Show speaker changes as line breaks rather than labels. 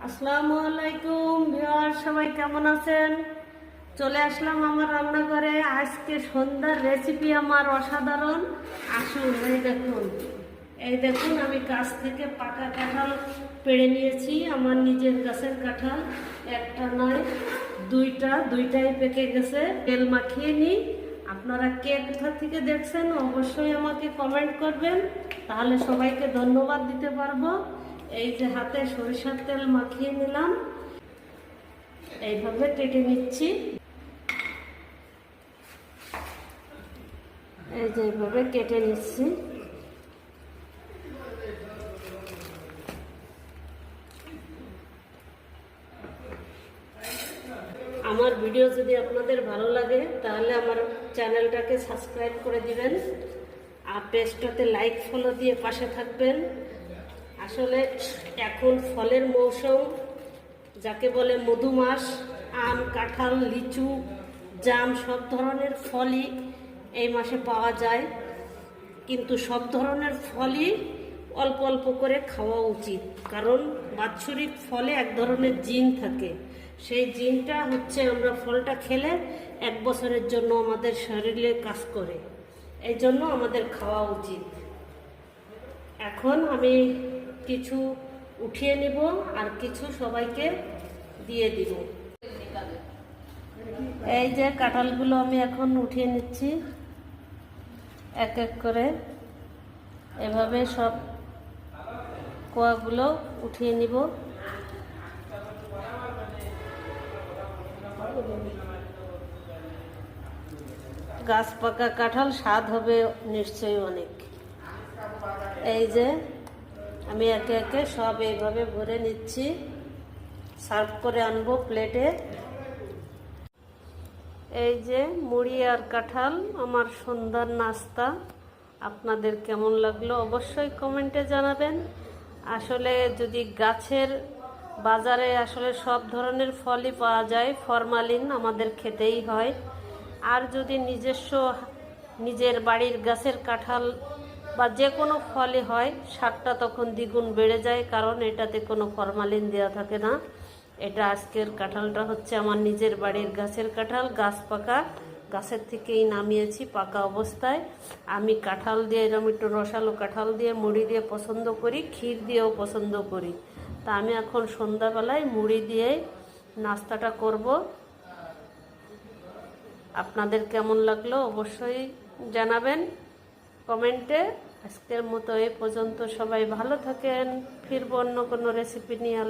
আসসালামু আলাইকুম ভিউয়ার, সবাই কেমন আছেন? চলে আসলাম আমার রান্নাঘরে। আজকে সন্ধ্যার রেসিপি আমার অসাধারণ। আসুন, এই দেখুন আমি গাছ থেকে পাকা কাঁঠাল পেড়ে নিয়েছি। আমার নিজের গাছের কাঁঠাল, একটা নয় দুইটাই পেকে গেছে। তেল মাখিয়ে নিই। আপনারা কে কোথা থেকে দেখছেন অবশ্যই আমাকে কমেন্ট করবেন, তাহলে সবাইকে ধন্যবাদ দিতে পারবো। এই যে হাতে সরিষার তেল মাখিয়ে নিলাম, এইভাবে কেটে নিচ্ছি। এই যে এইভাবে কেটে নিচ্ছি। আমার ভিডিও যদি আপনাদের ভালো লাগে তাহলে আমার চ্যানেলটাকে সাবস্ক্রাইব করে দিবেন আর পেজটাতে লাইক ফলো দিয়ে পাশে থাকবেন। আসলে এখন ফলের মৌসুম, যাকে বলে মধু মাস। আম, কাঁঠাল, লিচু, জাম সব ধরনের ফলই এই মাসে পাওয়া যায়, কিন্তু সব ধরনের ফলই অল্প অল্প করে খাওয়া উচিত। কারণ বাৎসরিক ফলে এক ধরনের জিন থাকে, সেই জিনটা হচ্ছে আমরা ফলটা খেলে 1 বছরের জন্য আমাদের শরীরে কাজ করে, এই জন্য আমাদের খাওয়া উচিত। এখন আমি কিছু উঠিয়ে নিব আর কিছু সবাইকে দিয়ে দিব। এই যে কাঁঠালগুলো আমি এখন উঠিয়ে নিচ্ছি এক এক করে। এভাবে সব কোয়াগুলো উঠিয়ে নিব। গাছ পাকা কাঁঠাল স্বাদ হবে নিশ্চয়ই অনেক। এই যে আমি একে একে সব এইভাবে ভরে নিচ্ছি, সার্ভ করে আনবো প্লেটে। এই যে মুড়ি আর কাঁঠাল আমার সন্ধ্যার নাস্তা। আপনাদের কেমন লাগলো অবশ্যই কমেন্টে জানাবেন। আসলে যদি গাছের বাজারে আসলে সব ধরনের ফলই পাওয়া যায়, ফরমালিন আমাদের খেতেই হয়। আর যদি নিজের বাড়ির গাছের কাঁঠাল বা যে কোনো ফলই হয়, স্বাদটা তখন দ্বিগুণ বেড়ে যায়, কারণ এটাতে কোনো ফরমালিন দেওয়া থাকে না। এটা আজকের কাঁঠালটা হচ্ছে আমার নিজের বাড়ির গাছের কাঁঠাল, গাছ পাকা, গাছের থেকেই নামিয়েছি পাকা অবস্থায়। আমি কাঁঠাল দিয়ে এরকম একটু রসালো কাঁঠাল দিয়ে মুড়ি দিয়ে পছন্দ করি, ক্ষীর দিয়েও পছন্দ করি। তা আমি এখন সন্ধ্যাবেলায় মুড়ি দিয়েই নাস্তাটা করব। আপনাদের কেমন লাগলো অবশ্যই জানাবেন কমেন্টে। আজকের মতো এই পর্যন্ত, সবাই ভালো থাকেন। ফিরবো অন্য কোনো রেসিপি নিয়ে।